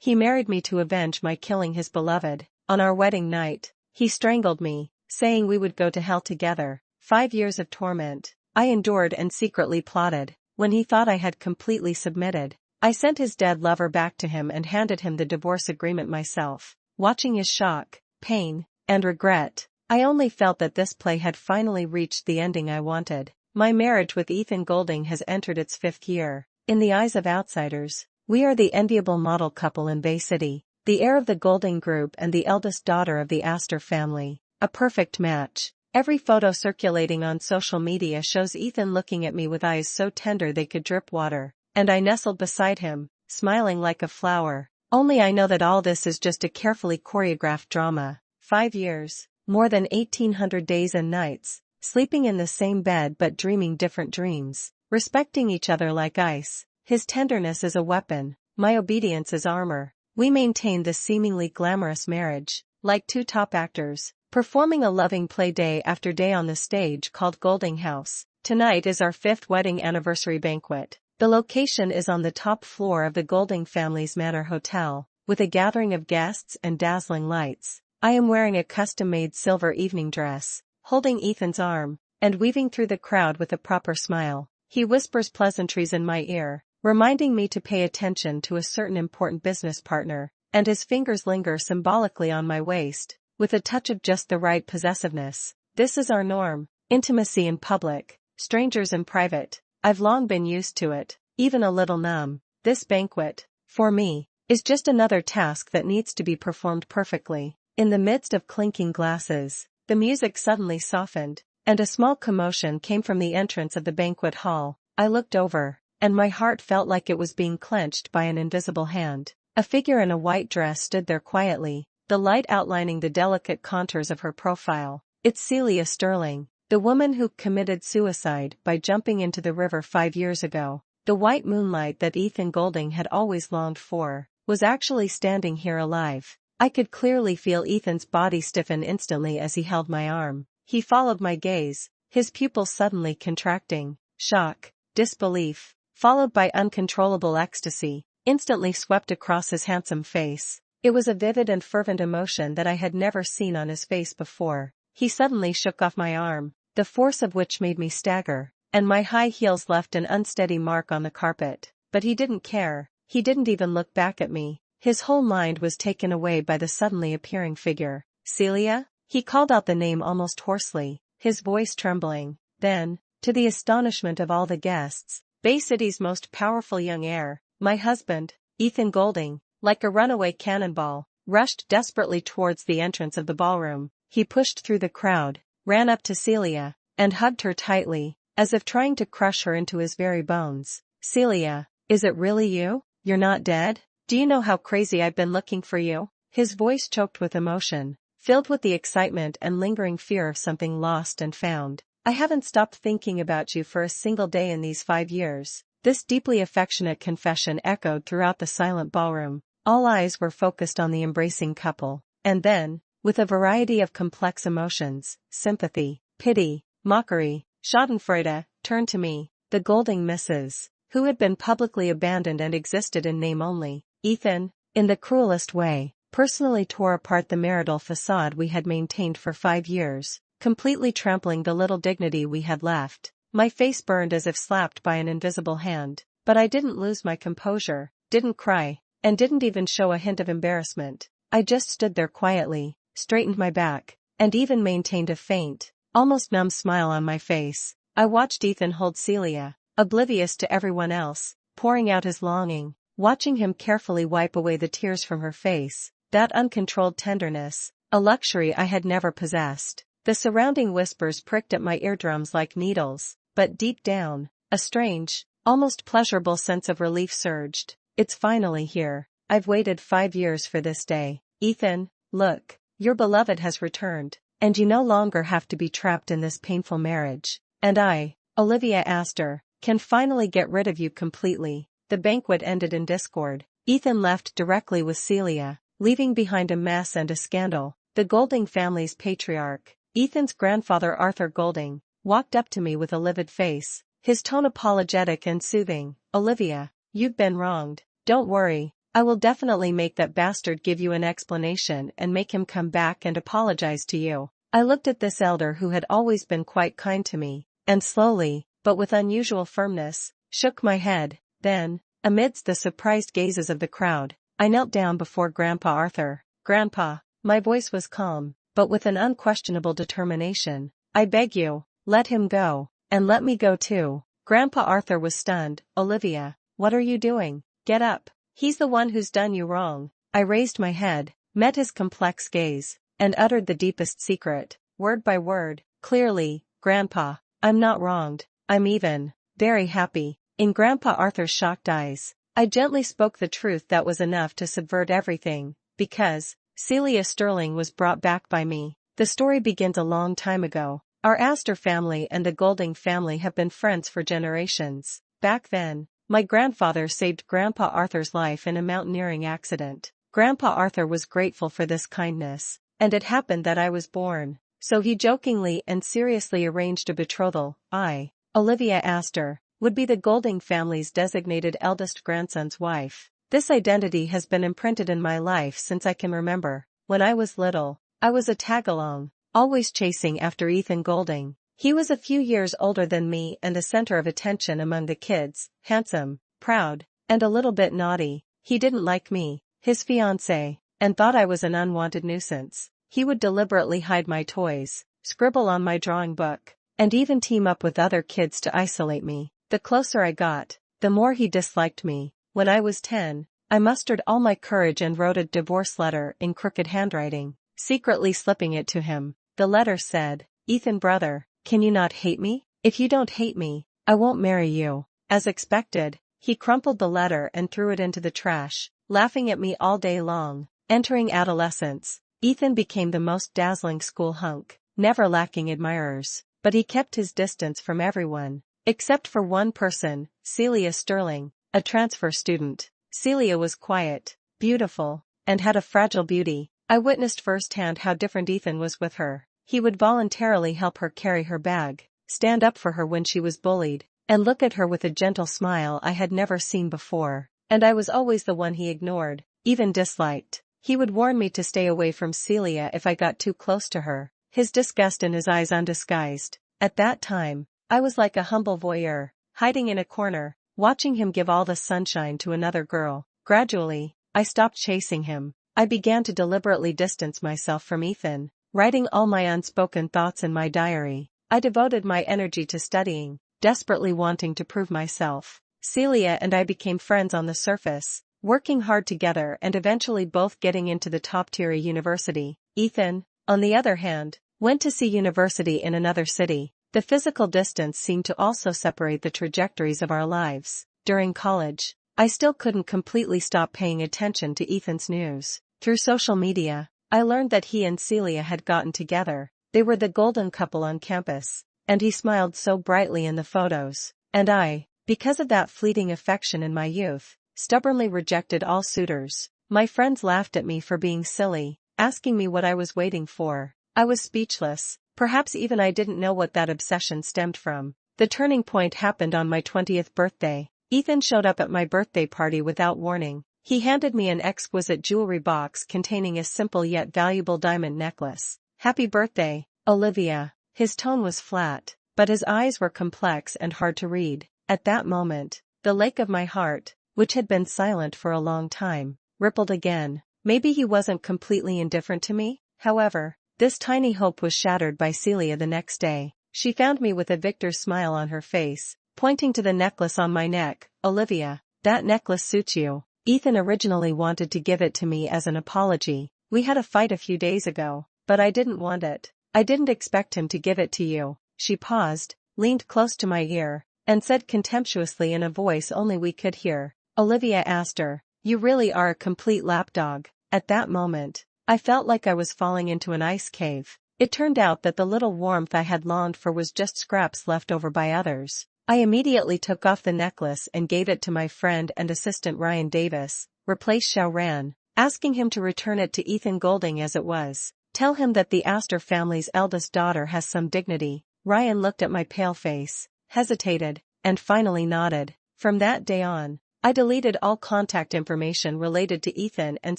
He married me to avenge my killing his beloved. On our wedding night, he strangled me, saying we would go to hell together. 5 years of torment I endured and secretly plotted. When he thought I had completely submitted, I sent his dead lover back to him and handed him the divorce agreement myself. Watching his shock, pain, and regret, I only felt that this play had finally reached the ending I wanted. My marriage with Ethan Golding has entered its 5th year. In the eyes of outsiders, we are the enviable model couple in Bay City, the heir of the Golding Group and the eldest daughter of the Astor family. A perfect match. Every photo circulating on social media shows Ethan looking at me with eyes so tender they could drip water, and I nestled beside him, smiling like a flower. Only I know that all this is just a carefully choreographed drama. 5 years, more than 1,800 days and nights, sleeping in the same bed but dreaming different dreams, respecting each other like ice. His tenderness is a weapon, my obedience is armor. We maintain this seemingly glamorous marriage, like two top actors, performing a loving play day after day on the stage called Golding House. Tonight is our 5th wedding anniversary banquet. The location is on the top floor of the Golding family's Manor Hotel, with a gathering of guests and dazzling lights. I am wearing a custom-made silver evening dress, holding Ethan's arm, and weaving through the crowd with a proper smile. He whispers pleasantries in my ear, reminding me to pay attention to a certain important business partner, and his fingers linger symbolically on my waist, with a touch of just the right possessiveness. This is our norm, intimacy in public, strangers in private. I've long been used to it, even a little numb. This banquet, for me, is just another task that needs to be performed perfectly. In the midst of clinking glasses, the music suddenly softened, and a small commotion came from the entrance of the banquet hall. I looked over, and my heart felt like it was being clenched by an invisible hand. A figure in a white dress stood there quietly, the light outlining the delicate contours of her profile. It's Celia Sterling, the woman who committed suicide by jumping into the river 5 years ago. The white moonlight that Ethan Golding had always longed for was actually standing here alive. I could clearly feel Ethan's body stiffen instantly as he held my arm. He followed my gaze, his pupils suddenly contracting. Shock, disbelief, followed by uncontrollable ecstasy, instantly swept across his handsome face. It was a vivid and fervent emotion that I had never seen on his face before. He suddenly shook off my arm, the force of which made me stagger, and my high heels left an unsteady mark on the carpet. But he didn't care. He didn't even look back at me. His whole mind was taken away by the suddenly appearing figure. Celia? He called out the name almost hoarsely, his voice trembling. Then, to the astonishment of all the guests, Bay City's most powerful young heir, my husband, Ethan Golding, like a runaway cannonball, rushed desperately towards the entrance of the ballroom. He pushed through the crowd, ran up to Celia, and hugged her tightly, as if trying to crush her into his very bones. Celia, is it really you? You're not dead? Do you know how crazy I've been looking for you? His voice choked with emotion, filled with the excitement and lingering fear of something lost and found. I haven't stopped thinking about you for a single day in these 5 years. This deeply affectionate confession echoed throughout the silent ballroom. All eyes were focused on the embracing couple. And then, with a variety of complex emotions, sympathy, pity, mockery, schadenfreude, turned to me, the Golding missus, who had been publicly abandoned and existed in name only. Ethan, in the cruelest way, personally tore apart the marital facade we had maintained for 5 years, completely trampling the little dignity we had left. My face burned as if slapped by an invisible hand, but I didn't lose my composure, didn't cry, and didn't even show a hint of embarrassment. I just stood there quietly, straightened my back, and even maintained a faint, almost numb smile on my face. I watched Ethan hold Celia, oblivious to everyone else, pouring out his longing, watching him carefully wipe away the tears from her face. That uncontrolled tenderness, a luxury I had never possessed. The surrounding whispers pricked at my eardrums like needles, but deep down, a strange, almost pleasurable sense of relief surged. It's finally here. I've waited 5 years for this day. Ethan, look, your beloved has returned, and you no longer have to be trapped in this painful marriage. And I, Olivia Astor, can finally get rid of you completely. The banquet ended in discord. Ethan left directly with Celia, leaving behind a mess and a scandal. The Golding family's patriarch, Ethan's grandfather Arthur Golding, walked up to me with a livid face, his tone apologetic and soothing. Olivia, you've been wronged. Don't worry, I will definitely make that bastard give you an explanation and make him come back and apologize to you. I looked at this elder who had always been quite kind to me, and slowly, but with unusual firmness, shook my head. Then, amidst the surprised gazes of the crowd, I knelt down before Grandpa Arthur. Grandpa, my voice was calm, but with an unquestionable determination. I beg you, let him go, and let me go too. Grandpa Arthur was stunned. Olivia, what are you doing? Get up. He's the one who's done you wrong. I raised my head, met his complex gaze, and uttered the deepest secret, word by word, clearly. Grandpa, I'm not wronged, I'm even, very happy. In Grandpa Arthur's shocked eyes, I gently spoke the truth that was enough to subvert everything, because Celia Sterling was brought back by me. The story begins a long time ago. Our Astor family and the Golding family have been friends for generations. Back then, my grandfather saved Grandpa Arthur's life in a mountaineering accident. Grandpa Arthur was grateful for this kindness, and it happened that I was born, so he jokingly and seriously arranged a betrothal. I, Olivia Astor, would be the Golding family's designated eldest grandson's wife. This identity has been imprinted in my life since I can remember. When I was little, I was a tag-along, always chasing after Ethan Golding. He was a few years older than me and a center of attention among the kids, handsome, proud, and a little bit naughty. He didn't like me, his fiancée, and thought I was an unwanted nuisance. He would deliberately hide my toys, scribble on my drawing book, and even team up with other kids to isolate me. The closer I got, the more he disliked me. When I was 10, I mustered all my courage and wrote a divorce letter in crooked handwriting, secretly slipping it to him. The letter said, Ethan brother, can you not hate me? If you don't hate me, I won't marry you. As expected, he crumpled the letter and threw it into the trash, laughing at me all day long. Entering adolescence, Ethan became the most dazzling school hunk, never lacking admirers, but he kept his distance from everyone, except for one person, Celia Sterling, a transfer student. Celia was quiet, beautiful, and had a fragile beauty. I witnessed firsthand how different Ethan was with her. He would voluntarily help her carry her bag, stand up for her when she was bullied, and look at her with a gentle smile I had never seen before. And I was always the one he ignored, even disliked. He would warn me to stay away from Celia if I got too close to her, his disgust in his eyes undisguised. At that time, I was like a humble voyeur, hiding in a corner, watching him give all the sunshine to another girl. Gradually, I stopped chasing him. I began to deliberately distance myself from Ethan, writing all my unspoken thoughts in my diary. I devoted my energy to studying, desperately wanting to prove myself. Celia and I became friends on the surface, working hard together and eventually both getting into the top-tier university. Ethan, on the other hand, went to see university in another city. The physical distance seemed to also separate the trajectories of our lives. During college, I still couldn't completely stop paying attention to Ethan's news. Through social media, I learned that he and Celia had gotten together. They were the golden couple on campus, and he smiled so brightly in the photos. And I, because of that fleeting affection in my youth, stubbornly rejected all suitors. My friends laughed at me for being silly, asking me what I was waiting for. I was speechless. Perhaps even I didn't know what that obsession stemmed from. The turning point happened on my 20th birthday. Ethan showed up at my birthday party without warning. He handed me an exquisite jewelry box containing a simple yet valuable diamond necklace. Happy birthday, Olivia. His tone was flat, but his eyes were complex and hard to read. At that moment, the lake of my heart, which had been silent for a long time, rippled again. Maybe he wasn't completely indifferent to me. However, this tiny hope was shattered by Celia the next day. She found me with a victor's smile on her face, pointing to the necklace on my neck. Olivia, that necklace suits you. Ethan originally wanted to give it to me as an apology. We had a fight a few days ago, but I didn't want it. I didn't expect him to give it to you. She paused, leaned close to my ear, and said contemptuously in a voice only we could hear, Olivia Astor, you really are a complete lapdog. At that moment, I felt like I was falling into an ice cave. It turned out that the little warmth I had longed for was just scraps left over by others. I immediately took off the necklace and gave it to my friend and assistant Ryan Davis, replaced Xiao Ran, asking him to return it to Ethan Golding as it was. Tell him that the Astor family's eldest daughter has some dignity. Ryan looked at my pale face, hesitated, and finally nodded. From that day on, I deleted all contact information related to Ethan and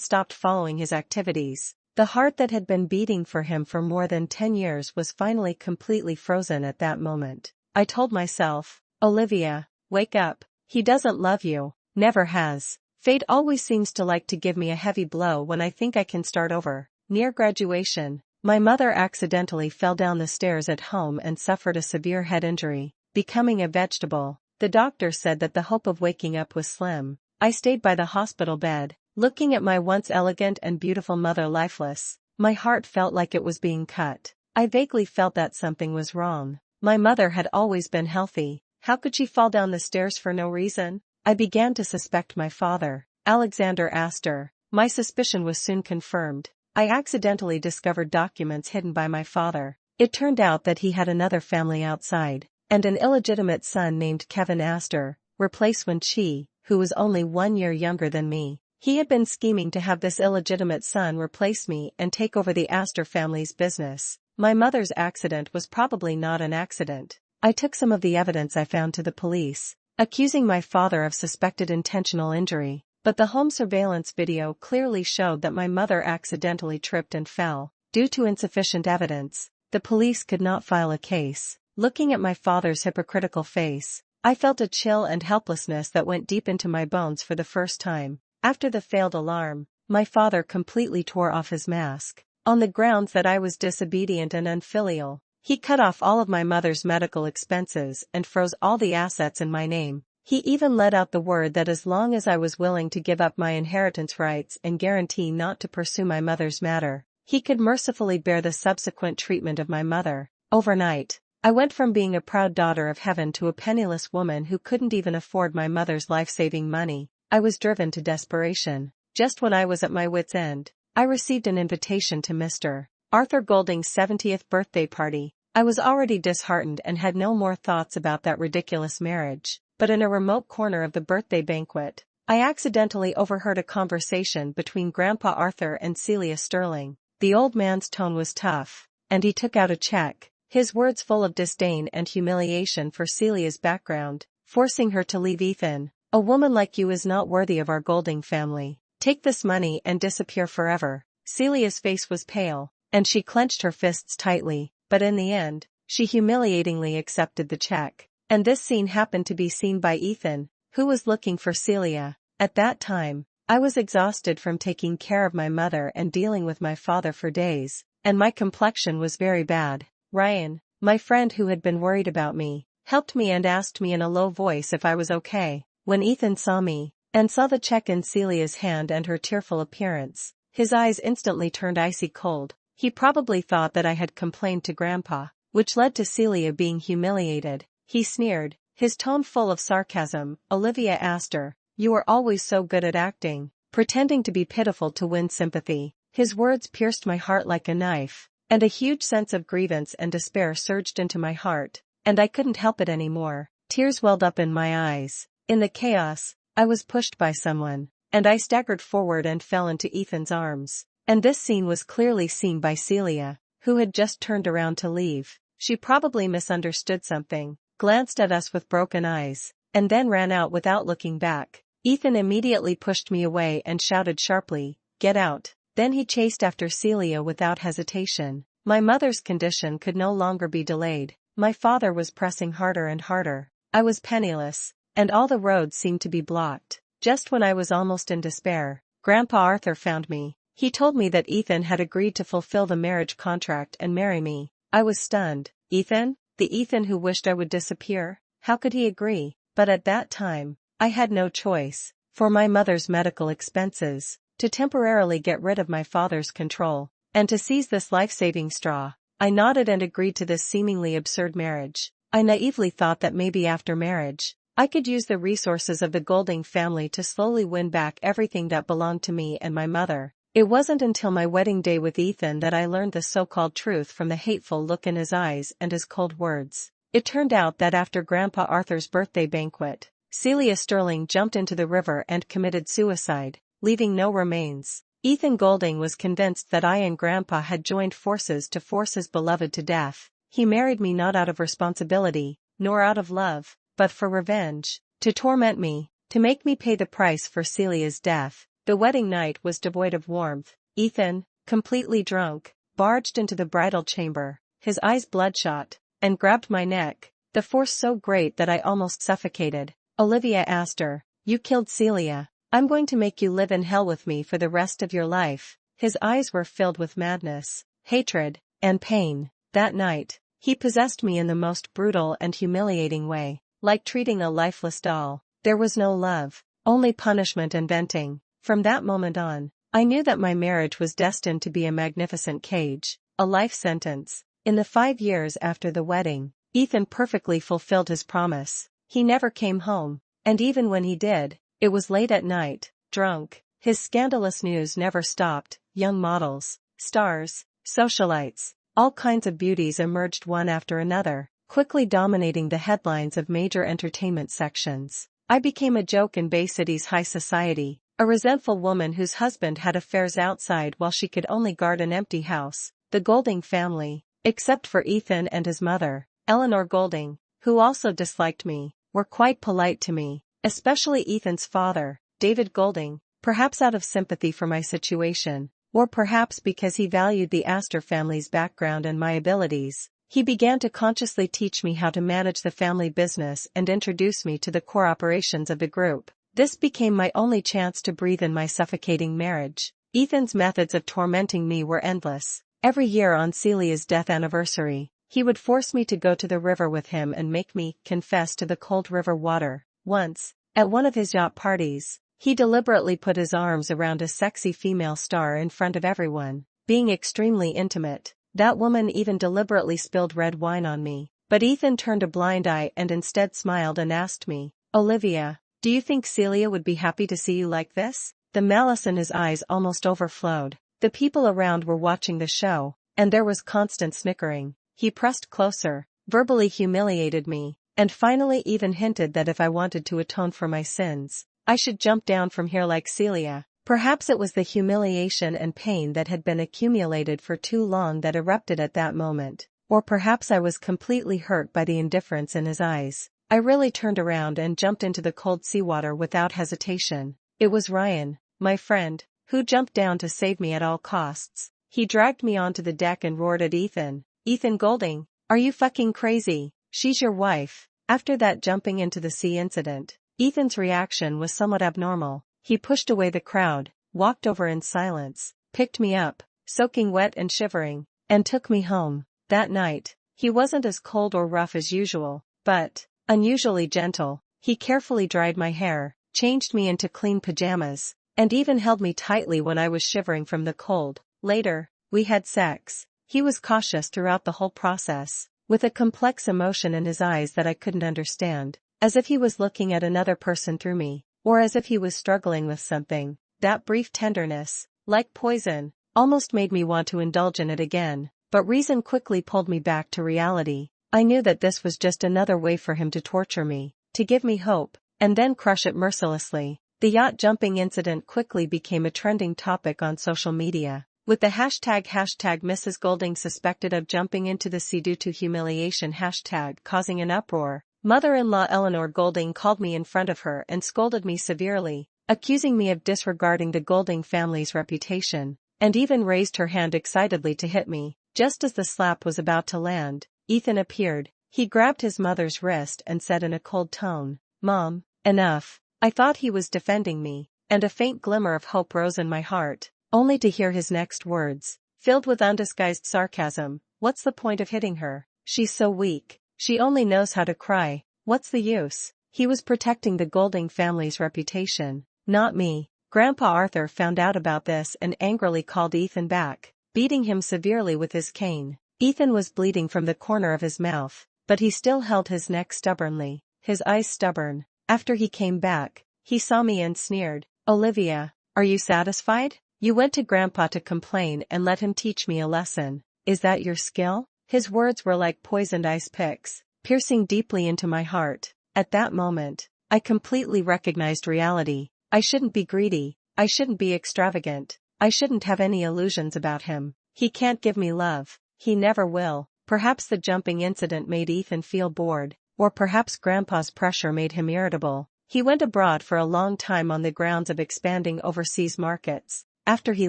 stopped following his activities. The heart that had been beating for him for more than 10 years was finally completely frozen at that moment. I told myself, Olivia, wake up. He doesn't love you, never has. Fate always seems to like to give me a heavy blow when I think I can start over. Near graduation, my mother accidentally fell down the stairs at home and suffered a severe head injury, becoming a vegetable. The doctor said that the hope of waking up was slim. I stayed by the hospital bed, looking at my once elegant and beautiful mother lifeless. My heart felt like it was being cut. I vaguely felt that something was wrong. My mother had always been healthy. How could she fall down the stairs for no reason? I began to suspect my father, Alexander Astor. My suspicion was soon confirmed. I accidentally discovered documents hidden by my father. It turned out that he had another family outside, and an illegitimate son named Kevin Astor, replaced when she, who was only 1 year younger than me. He had been scheming to have this illegitimate son replace me and take over the Astor family's business. My mother's accident was probably not an accident. I took some of the evidence I found to the police, accusing my father of suspected intentional injury, but the home surveillance video clearly showed that my mother accidentally tripped and fell. Due to insufficient evidence, the police could not file a case. Looking at my father's hypocritical face, I felt a chill and helplessness that went deep into my bones for the first time. After the failed alarm, my father completely tore off his mask. On the grounds that I was disobedient and unfilial, he cut off all of my mother's medical expenses and froze all the assets in my name. He even let out the word that as long as I was willing to give up my inheritance rights and guarantee not to pursue my mother's matter, he could mercifully bear the subsequent treatment of my mother. Overnight, I went from being a proud daughter of heaven to a penniless woman who couldn't even afford my mother's life-saving money. I was driven to desperation. Just when I was at my wit's end, I received an invitation to Mr. Arthur Golding's 70th birthday party. I was already disheartened and had no more thoughts about that ridiculous marriage. But in a remote corner of the birthday banquet, I accidentally overheard a conversation between Grandpa Arthur and Celia Sterling. The old man's tone was tough, and he took out a check, his words full of disdain and humiliation for Celia's background, forcing her to leave Ethan. A woman like you is not worthy of our Golding family. Take this money and disappear forever. Celia's face was pale, and she clenched her fists tightly, but in the end, she humiliatingly accepted the check. And this scene happened to be seen by Ethan, who was looking for Celia. At that time, I was exhausted from taking care of my mother and dealing with my father for days, and my complexion was very bad. Ryan, my friend who had been worried about me, helped me and asked me in a low voice if I was okay. When Ethan saw me, and saw the check in Celia's hand and her tearful appearance, his eyes instantly turned icy cold. He probably thought that I had complained to Grandpa, which led to Celia being humiliated. He sneered, his tone full of sarcasm. Olivia Astor, you are always so good at acting, pretending to be pitiful to win sympathy. His words pierced my heart like a knife, and a huge sense of grievance and despair surged into my heart, and I couldn't help it anymore. Tears welled up in my eyes. In the chaos, I was pushed by someone, and I staggered forward and fell into Ethan's arms. And this scene was clearly seen by Celia, who had just turned around to leave. She probably misunderstood something, glanced at us with broken eyes, and then ran out without looking back. Ethan immediately pushed me away and shouted sharply, "Get out." Then he chased after Celia without hesitation. My mother's condition could no longer be delayed. My father was pressing harder and harder. I was penniless, and all the roads seemed to be blocked. Just when I was almost in despair, Grandpa Arthur found me. He told me that Ethan had agreed to fulfill the marriage contract and marry me. I was stunned. Ethan? The Ethan who wished I would disappear? How could he agree? But at that time, I had no choice. For my mother's medical expenses, to temporarily get rid of my father's control, and to seize this life-saving straw, I nodded and agreed to this seemingly absurd marriage. I naively thought that maybe after marriage, I could use the resources of the Golding family to slowly win back everything that belonged to me and my mother. It wasn't until my wedding day with Ethan that I learned the so-called truth from the hateful look in his eyes and his cold words. It turned out that after Grandpa Arthur's birthday banquet, Celia Sterling jumped into the river and committed suicide, leaving no remains. Ethan Golding was convinced that I and Grandpa had joined forces to force his beloved to death. He married me not out of responsibility, nor out of love, but for revenge, to torment me. to make me pay the price for Celia's death. The wedding night was devoid of warmth. Ethan, completely drunk, barged into the bridal chamber, his eyes bloodshot, and grabbed my neck, the force so great that I almost suffocated. Olivia Astor, you killed Celia. I'm going to make you live in hell with me for the rest of your life. His eyes were filled with madness, hatred, and pain. That night, he possessed me in the most brutal and humiliating way, like treating a lifeless doll. There was no love, only punishment and venting. From that moment on, I knew that my marriage was destined to be a magnificent cage, a life sentence. In the 5 years after the wedding, Ethan perfectly fulfilled his promise. He never came home, and even when he did, it was late at night, drunk. His scandalous news never stopped. Young models, stars, socialites, all kinds of beauties emerged one after another, quickly dominating the headlines of major entertainment sections. I became a joke in Bay City's high society, a resentful woman whose husband had affairs outside while she could only guard an empty house. The Golding family, except for Ethan and his mother, Eleanor Golding, who also disliked me, were quite polite to me, especially Ethan's father, David Golding, perhaps out of sympathy for my situation, or perhaps because he valued the Astor family's background and my abilities. He began to consciously teach me how to manage the family business and introduce me to the core operations of the group. This became my only chance to breathe in my suffocating marriage. Ethan's methods of tormenting me were endless. Every year on Celia's death anniversary, he would force me to go to the river with him and make me confess to the cold river water. Once, at one of his yacht parties, he deliberately put his arms around a sexy female star in front of everyone, being extremely intimate. That woman even deliberately spilled red wine on me, but Ethan turned a blind eye and instead smiled and asked me, "Olivia, do you think Celia would be happy to see you like this?" The malice in his eyes almost overflowed. The people around were watching the show, and there was constant snickering. He pressed closer, verbally humiliated me, and finally even hinted that if I wanted to atone for my sins, I should jump down from here like Celia. Perhaps it was the humiliation and pain that had been accumulated for too long that erupted at that moment, or perhaps I was completely hurt by the indifference in his eyes. I really turned around and jumped into the cold seawater without hesitation. It was Ryan, my friend, who jumped down to save me at all costs. He dragged me onto the deck and roared at Ethan, "Ethan Golding, are you fucking crazy? She's your wife." After that jumping into the sea incident, Ethan's reaction was somewhat abnormal. He pushed away the crowd, walked over in silence, picked me up, soaking wet and shivering, and took me home. That night, he wasn't as cold or rough as usual, but unusually gentle. He carefully dried my hair, changed me into clean pajamas, and even held me tightly when I was shivering from the cold. Later, we had sex. He was cautious throughout the whole process, with a complex emotion in his eyes that I couldn't understand, as if he was looking at another person through me, or as if he was struggling with something. That brief tenderness, like poison, almost made me want to indulge in it again, but reason quickly pulled me back to reality. I knew that this was just another way for him to torture me, to give me hope, and then crush it mercilessly. The yacht jumping incident quickly became a trending topic on social media, with the hashtag Mrs. Golding suspected of jumping into the sea due to humiliation hashtag causing an uproar. Mother-in-law Eleanor Golding called me in front of her and scolded me severely, accusing me of disregarding the Golding family's reputation, and even raised her hand excitedly to hit me. Just as the slap was about to land, Ethan appeared. He grabbed his mother's wrist and said in a cold tone, "Mom, enough." I thought he was defending me, and a faint glimmer of hope rose in my heart, only to hear his next words, filled with undisguised sarcasm, "What's the point of hitting her? She's so weak. She only knows how to cry. What's the use?" He was protecting the Golding family's reputation, not me. Grandpa Arthur found out about this and angrily called Ethan back, beating him severely with his cane. Ethan was bleeding from the corner of his mouth, but he still held his neck stubbornly, his eyes stubborn. After he came back, he saw me and sneered, "Olivia, are you satisfied? You went to Grandpa to complain and let him teach me a lesson. Is that your skill?" His words were like poisoned ice picks, piercing deeply into my heart. At that moment, I completely recognized reality. I shouldn't be greedy, I shouldn't be extravagant, I shouldn't have any illusions about him. He can't give me love, he never will. Perhaps the jumping incident made Ethan feel bored, or perhaps Grandpa's pressure made him irritable. He went abroad for a long time on the grounds of expanding overseas markets. After he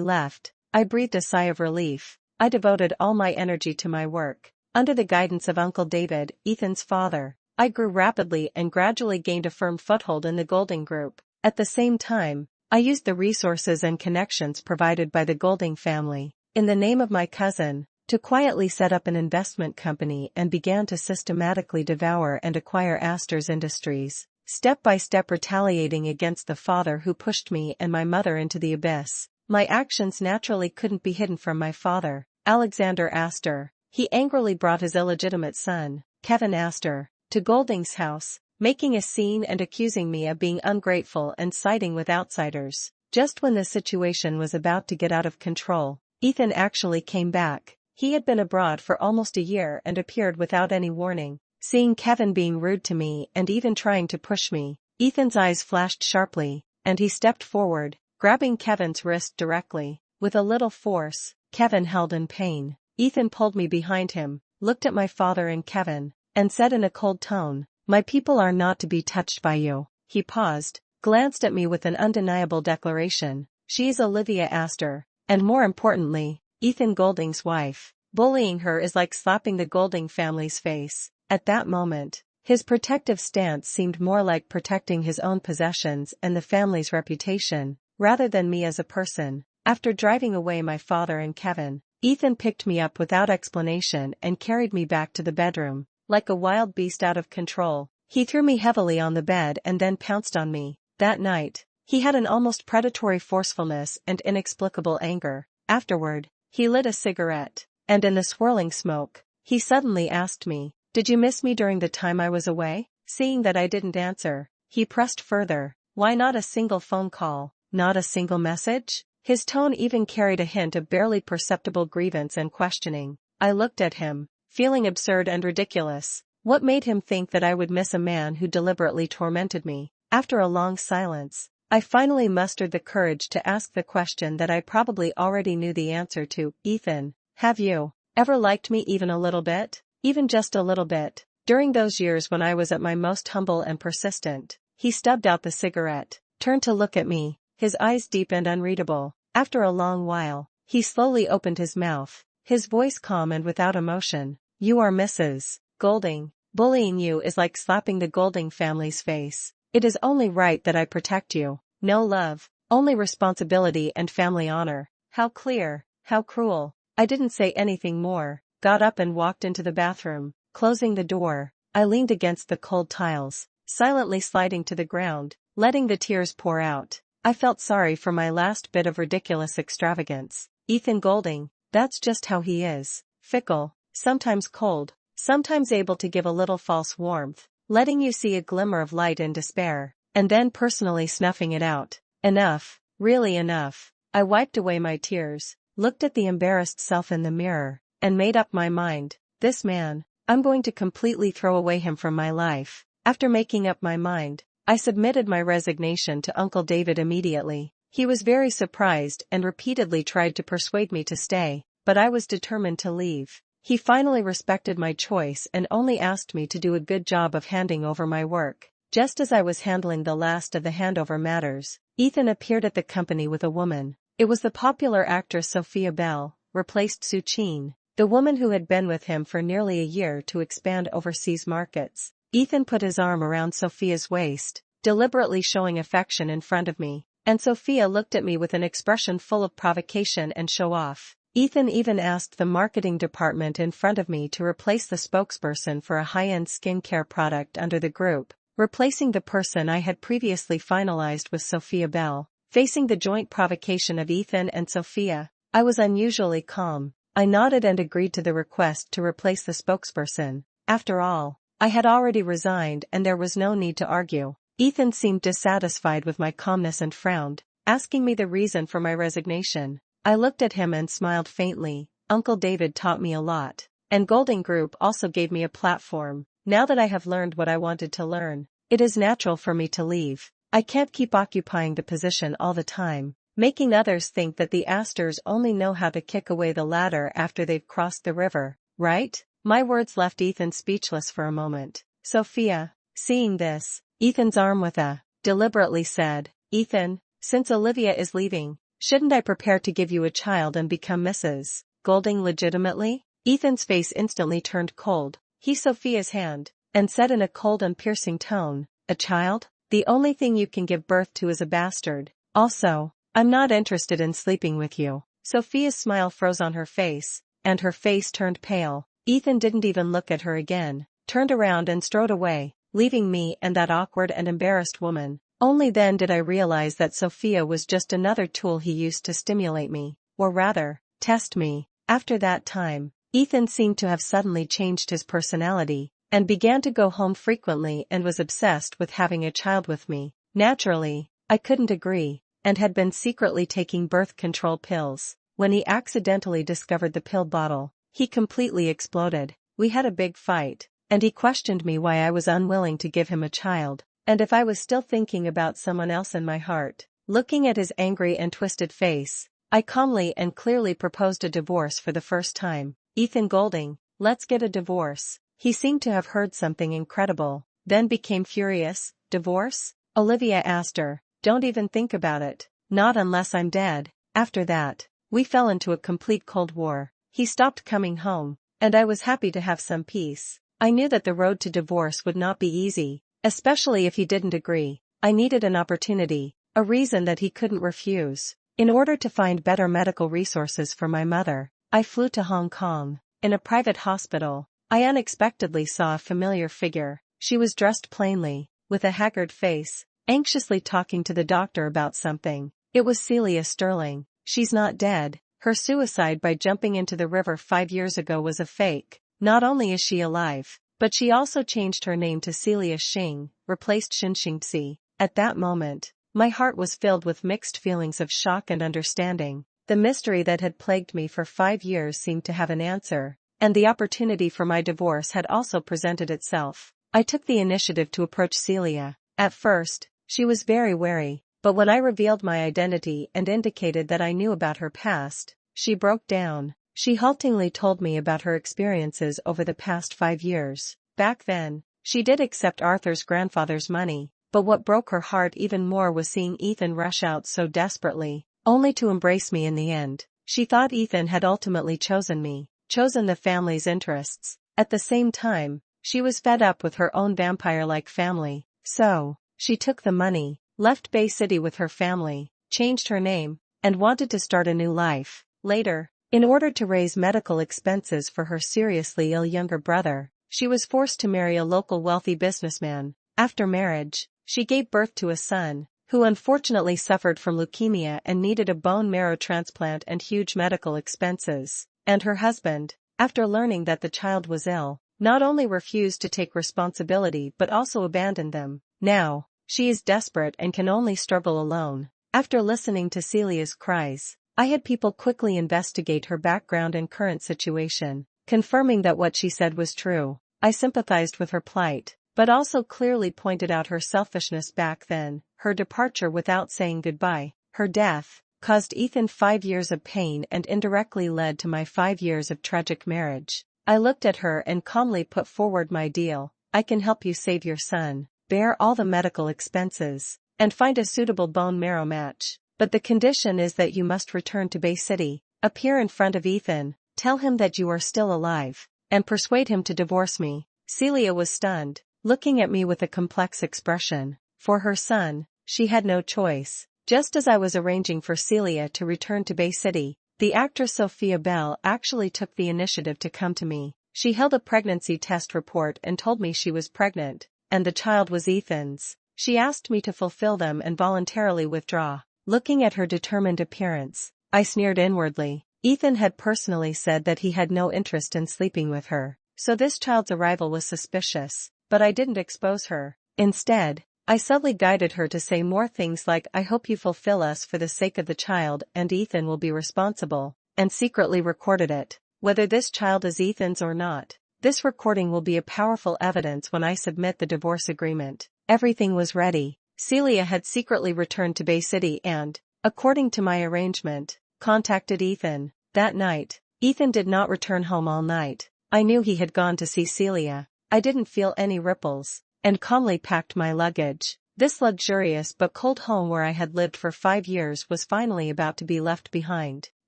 left, I breathed a sigh of relief. I devoted all my energy to my work. Under the guidance of Uncle David, Ethan's father, I grew rapidly and gradually gained a firm foothold in the Golding Group. At the same time, I used the resources and connections provided by the Golding family, in the name of my cousin, to quietly set up an investment company and began to systematically devour and acquire Astor's Industries, step by step retaliating against the father who pushed me and my mother into the abyss. My actions naturally couldn't be hidden from my father, Alexander Astor. He angrily brought his illegitimate son, Kevin Astor, to Golding's house, making a scene and accusing me of being ungrateful and siding with outsiders. Just when the situation was about to get out of control, Ethan actually came back. He had been abroad for almost a year and appeared without any warning. Seeing Kevin being rude to me and even trying to push me, Ethan's eyes flashed sharply, and he stepped forward, grabbing Kevin's wrist directly. With a little force, Kevin held in pain. Ethan pulled me behind him, looked at my father and Kevin, and said in a cold tone, "My people are not to be touched by you." He paused, glanced at me with an undeniable declaration. "She is Olivia Astor, and more importantly, Ethan Golding's wife. Bullying her is like slapping the Golding family's face." At that moment, his protective stance seemed more like protecting his own possessions and the family's reputation, rather than me as a person. After driving away my father and Kevin, Ethan picked me up without explanation and carried me back to the bedroom. Like a wild beast out of control, he threw me heavily on the bed and then pounced on me. That night, he had an almost predatory forcefulness and inexplicable anger. Afterward, he lit a cigarette, and in the swirling smoke, he suddenly asked me, "Did you miss me during the time I was away?" Seeing that I didn't answer, he pressed further, "Why not a single phone call, not a single message?" His tone even carried a hint of barely perceptible grievance and questioning. I looked at him, feeling absurd and ridiculous. What made him think that I would miss a man who deliberately tormented me? After a long silence, I finally mustered the courage to ask the question that I probably already knew the answer to. "Ethan, have you ever liked me even a little bit? Even just a little bit?" During those years when I was at my most humble and persistent, he stubbed out the cigarette, turned to look at me, his eyes deep and unreadable. After a long while, he slowly opened his mouth, his voice calm and without emotion. "You are Mrs. Golding. Bullying you is like slapping the Golding family's face. It is only right that I protect you. No love, only responsibility and family honor." How clear, how cruel. I didn't say anything more, got up and walked into the bathroom. Closing the door, I leaned against the cold tiles, silently sliding to the ground, letting the tears pour out. I felt sorry for my last bit of ridiculous extravagance. Ethan Golding, that's just how he is. Fickle, sometimes cold, sometimes able to give a little false warmth, letting you see a glimmer of light in despair, and then personally snuffing it out. Enough, really enough. I wiped away my tears, looked at the embarrassed self in the mirror, and made up my mind. This man, I'm going to completely throw away him from my life. After making up my mind, I submitted my resignation to Uncle David immediately. He was very surprised and repeatedly tried to persuade me to stay, but I was determined to leave. He finally respected my choice and only asked me to do a good job of handing over my work. Just as I was handling the last of the handover matters, Ethan appeared at the company with a woman. It was the popular actress Sophia Bell, replaced Sue Chin, the woman who had been with him for nearly a year to expand overseas markets. Ethan put his arm around Sophia's waist, deliberately showing affection in front of me, and Sophia looked at me with an expression full of provocation and show-off. Ethan even asked the marketing department in front of me to replace the spokesperson for a high-end skincare product under the group, replacing the person I had previously finalized with Sophia Bell. Facing the joint provocation of Ethan and Sophia, I was unusually calm. I nodded and agreed to the request to replace the spokesperson. After all, I had already resigned and there was no need to argue. Ethan seemed dissatisfied with my calmness and frowned, asking me the reason for my resignation. I looked at him and smiled faintly. Uncle David taught me a lot, and Golding Group also gave me a platform. Now that I have learned what I wanted to learn, it is natural for me to leave. I can't keep occupying the position all the time, making others think that the Astors only know how to kick away the ladder after they've crossed the river, right? My words left Ethan speechless for a moment. Sophia, seeing this, Ethan's arm with a deliberately said, "Ethan, since Olivia is leaving, shouldn't I prepare to give you a child and become Mrs. Golding legitimately?" Ethan's face instantly turned cold. He took Sophia's hand, and said in a cold and piercing tone, "A child? The only thing you can give birth to is a bastard. Also, I'm not interested in sleeping with you." Sophia's smile froze on her face, and her face turned pale. Ethan didn't even look at her again, turned around and strode away, leaving me and that awkward and embarrassed woman. Only then did I realize that Sophia was just another tool he used to stimulate me, or rather, test me. After that time, Ethan seemed to have suddenly changed his personality, and began to go home frequently and was obsessed with having a child with me. Naturally, I couldn't agree, and had been secretly taking birth control pills. When he accidentally discovered the pill bottle, he completely exploded. We had a big fight, and he questioned me why I was unwilling to give him a child, and if I was still thinking about someone else in my heart. Looking at his angry and twisted face, I calmly and clearly proposed a divorce for the first time. "Ethan Golding, let's get a divorce." He seemed to have heard something incredible, then became furious. "Divorce?" Olivia asked her. "Don't even think about it. Not unless I'm dead." After that, we fell into a complete cold war. He stopped coming home, and I was happy to have some peace. I knew that the road to divorce would not be easy, especially if he didn't agree. I needed an opportunity, a reason that he couldn't refuse. In order to find better medical resources for my mother, I flew to Hong Kong. In a private hospital, I unexpectedly saw a familiar figure. She was dressed plainly, with a haggard face, anxiously talking to the doctor about something. It was Celia Sterling. "She's not dead. Her suicide by jumping into the river 5 years ago was a fake. Not only is she alive, but she also changed her name to Celia Xing, replaced Xinxingxi." At that moment, my heart was filled with mixed feelings of shock and understanding. The mystery that had plagued me for 5 years seemed to have an answer, and the opportunity for my divorce had also presented itself. I took the initiative to approach Celia. At first, she was very wary, but when I revealed my identity and indicated that I knew about her past, she broke down. She haltingly told me about her experiences over the past 5 years. Back then, she did accept Arthur's grandfather's money, but what broke her heart even more was seeing Ethan rush out so desperately, only to embrace me in the end. She thought Ethan had ultimately chosen me, chosen the family's interests. At the same time, she was fed up with her own vampire-like family. So, she took the money, left Bay City with her family, changed her name, and wanted to start a new life. Later, in order to raise medical expenses for her seriously ill younger brother, she was forced to marry a local wealthy businessman. After marriage, she gave birth to a son, who unfortunately suffered from leukemia and needed a bone marrow transplant and huge medical expenses. And her husband, after learning that the child was ill, not only refused to take responsibility but also abandoned them. Now, she is desperate and can only struggle alone. After listening to Celia's cries, I had people quickly investigate her background and current situation, confirming that what she said was true. I sympathized with her plight, but also clearly pointed out her selfishness back then. Her departure without saying goodbye, her death, caused Ethan 5 years of pain and indirectly led to my 5 years of tragic marriage. I looked at her and calmly put forward my deal. "I can help you save your son, bear all the medical expenses, and find a suitable bone marrow match. But the condition is that you must return to Bay City, appear in front of Ethan, tell him that you are still alive, and persuade him to divorce me." Celia was stunned, looking at me with a complex expression. For her son, she had no choice. Just as I was arranging for Celia to return to Bay City, the actress Sophia Bell actually took the initiative to come to me. She held a pregnancy test report and told me she was pregnant, and the child was Ethan's. She asked me to fulfill them and voluntarily withdraw. Looking at her determined appearance, I sneered inwardly. Ethan had personally said that he had no interest in sleeping with her, so this child's arrival was suspicious, but I didn't expose her. Instead, I subtly guided her to say more things like, "I hope you fulfill us for the sake of the child and Ethan will be responsible," and secretly recorded it. Whether this child is Ethan's or not, this recording will be a powerful evidence when I submit the divorce agreement. Everything was ready. Celia had secretly returned to Bay City and, according to my arrangement, contacted Ethan. That night, Ethan did not return home all night. I knew he had gone to see Celia. I didn't feel any ripples, and calmly packed my luggage. This luxurious but cold home where I had lived for 5 years was finally about to be left behind.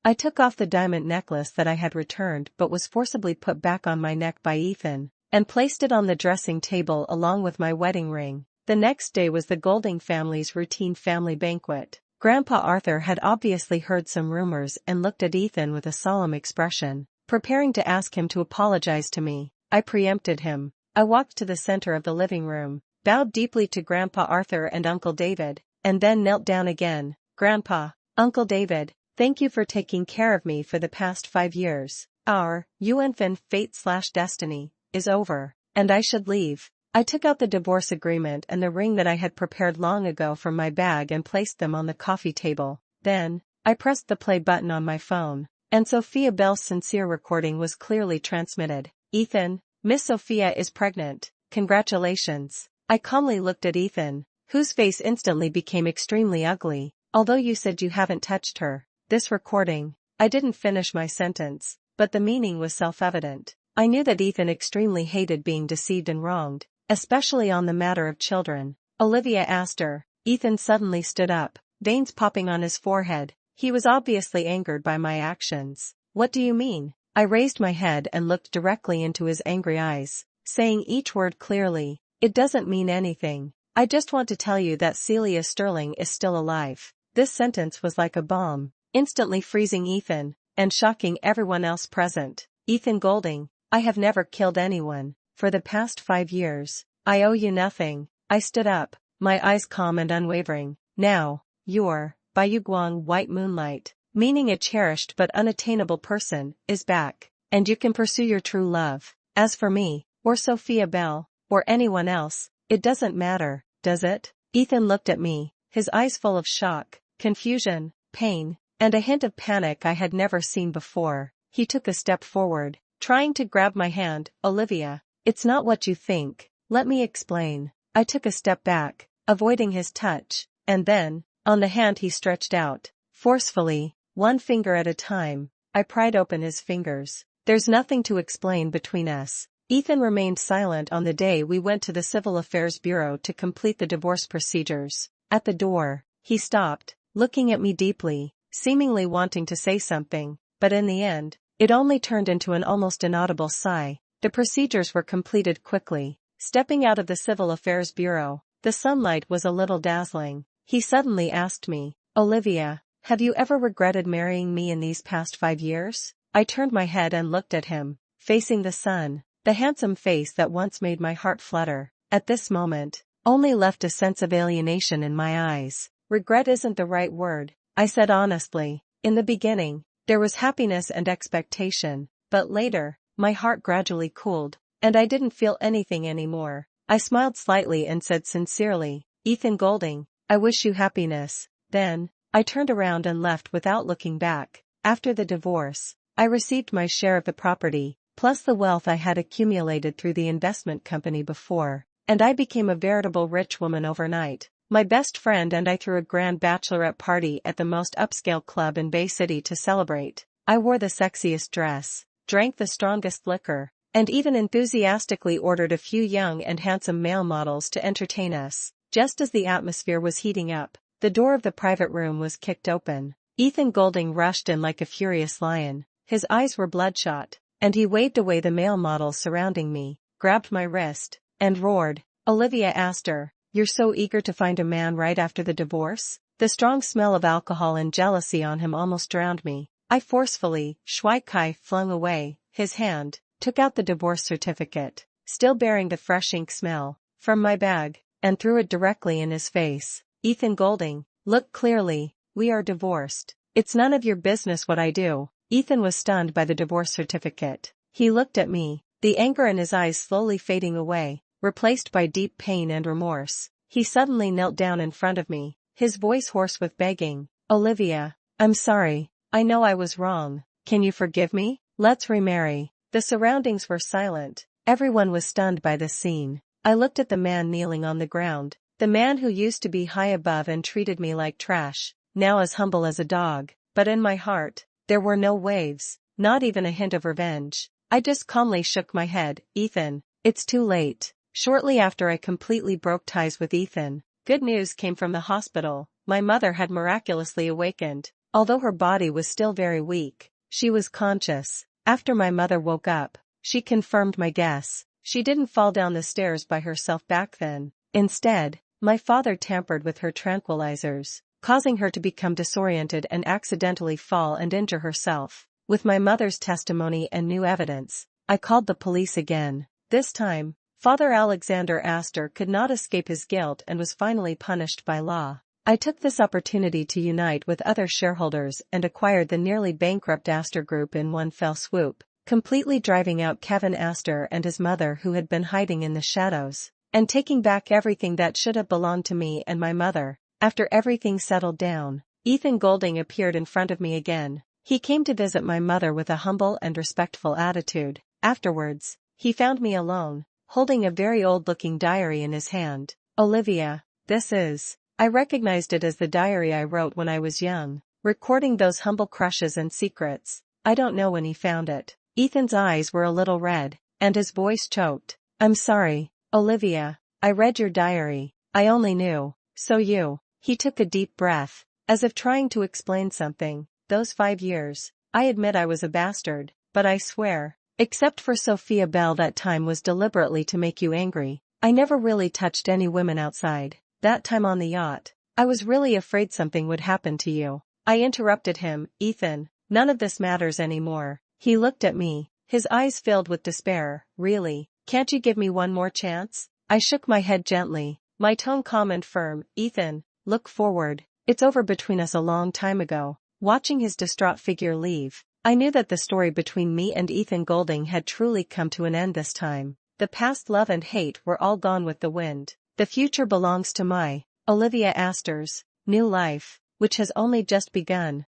I took off the diamond necklace that I had returned but was forcibly put back on my neck by Ethan, and placed it on the dressing table along with my wedding ring. The next day was the Golding family's routine family banquet. Grandpa Arthur had obviously heard some rumors and looked at Ethan with a solemn expression, preparing to ask him to apologize to me. I preempted him. I walked to the center of the living room, bowed deeply to Grandpa Arthur and Uncle David, and then knelt down again. Grandpa, Uncle David, thank you for taking care of me for the past 5 years. Our infant fate/destiny is over, and I should leave. I took out the divorce agreement and the ring that I had prepared long ago from my bag and placed them on the coffee table. Then, I pressed the play button on my phone, and Sophia Bell's sincere recording was clearly transmitted. Ethan, Miss Sophia is pregnant. Congratulations. I calmly looked at Ethan, whose face instantly became extremely ugly. Although you said you haven't touched her. This recording. I didn't finish my sentence, but the meaning was self-evident. I knew that Ethan extremely hated being deceived and wronged, especially on the matter of children. Olivia Astor. Ethan suddenly stood up, veins popping on his forehead. He was obviously angered by my actions. What do you mean? I raised my head and looked directly into his angry eyes, saying each word clearly. It doesn't mean anything. I just want to tell you that Celia Sterling is still alive. This sentence was like a bomb, instantly freezing Ethan, and shocking everyone else present. Ethan Golding, I have never killed anyone. For the past 5 years, I owe you nothing. I stood up, my eyes calm and unwavering. Now, your Bayou Guang white moonlight, meaning a cherished but unattainable person, is back, and you can pursue your true love. As for me, or Sophia Bell, or anyone else, it doesn't matter, does it? Ethan looked at me, his eyes full of shock, confusion, pain, and a hint of panic I had never seen before. He took a step forward, trying to grab my hand. Olivia, it's not what you think. Let me explain. I took a step back, avoiding his touch, and then, on the hand he stretched out, forcefully, one finger at a time, I pried open his fingers. There's nothing to explain between us. Ethan remained silent on the day we went to the Civil Affairs Bureau to complete the divorce procedures. At the door, he stopped, looking at me deeply, seemingly wanting to say something, but in the end, it only turned into an almost inaudible sigh. The procedures were completed quickly. Stepping out of the Civil Affairs Bureau, the sunlight was a little dazzling. He suddenly asked me, Olivia, have you ever regretted marrying me in these past 5 years? I turned my head and looked at him, facing the sun. The handsome face that once made my heart flutter, at this moment, only left a sense of alienation in my eyes. Regret isn't the right word, I said honestly. In the beginning, there was happiness and expectation, but later, my heart gradually cooled, and I didn't feel anything anymore. I smiled slightly and said sincerely, Ethan Golding, I wish you happiness. Then, I turned around and left without looking back. After the divorce, I received my share of the property, plus the wealth I had accumulated through the investment company before, and I became a veritable rich woman overnight. My best friend and I threw a grand bachelorette party at the most upscale club in Bay City to celebrate. I wore the sexiest dress, drank the strongest liquor, and even enthusiastically ordered a few young and handsome male models to entertain us. Just as the atmosphere was heating up, the door of the private room was kicked open. Ethan Golding rushed in like a furious lion. His eyes were bloodshot, and he waved away the male models surrounding me, grabbed my wrist, and roared, Olivia Astor, you're so eager to find a man right after the divorce? The strong smell of alcohol and jealousy on him almost drowned me. I forcefully, flung away his hand, took out the divorce certificate, still bearing the fresh ink smell, from my bag, and threw it directly in his face. Ethan Golding, look clearly, we are divorced. It's none of your business what I do. Ethan was stunned by the divorce certificate. He looked at me, the anger in his eyes slowly fading away, replaced by deep pain and remorse. He suddenly knelt down in front of me, his voice hoarse with begging. Olivia, I'm sorry. I know I was wrong. Can you forgive me? Let's remarry. The surroundings were silent. Everyone was stunned by this scene. I looked at the man kneeling on the ground, the man who used to be high above and treated me like trash, now as humble as a dog. But in my heart, there were no waves, not even a hint of revenge. I just calmly shook my head. Ethan, it's too late. Shortly after I completely broke ties with Ethan, Good news came from the hospital. My mother had miraculously awakened. Although her body was still very weak, she was conscious. After my mother woke up, she confirmed my guess. She didn't fall down the stairs by herself back then. Instead, my father tampered with her tranquilizers, causing her to become disoriented and accidentally fall and injure herself. With my mother's testimony and new evidence, I called the police again. This time, Father Alexander Astor could not escape his guilt and was finally punished by law. I took this opportunity to unite with other shareholders and acquired the nearly bankrupt Astor Group in one fell swoop, completely driving out Kevin Astor and his mother who had been hiding in the shadows, and taking back everything that should have belonged to me and my mother. After everything settled down, Ethan Golding appeared in front of me again. He came to visit my mother with a humble and respectful attitude. Afterwards, he found me alone, holding a very old-looking diary in his hand. "Olivia, this is..." I recognized it as the diary I wrote when I was young, recording those humble crushes and secrets. I don't know when he found it. Ethan's eyes were a little red, and his voice choked. "I'm sorry, Olivia. I read your diary. I only knew. So you..." He took a deep breath, as if trying to explain something. "Those 5 years, I admit I was a bastard, but I swear, except for Sophia Bell, that time was deliberately to make you angry. I never really touched any women outside that time on the yacht. I was really afraid something would happen to you." I interrupted him. "Ethan, none of this matters anymore." He looked at me, his eyes filled with despair. "Really, can't you give me one more chance?" I shook my head gently, my tone calm and firm. "Ethan, look forward. It's over between us a long time ago." Watching his distraught figure leave, I knew that the story between me and Ethan Golding had truly come to an end this time. The past love and hate were all gone with the wind. The future belongs to my, Olivia Astor's, new life, which has only just begun.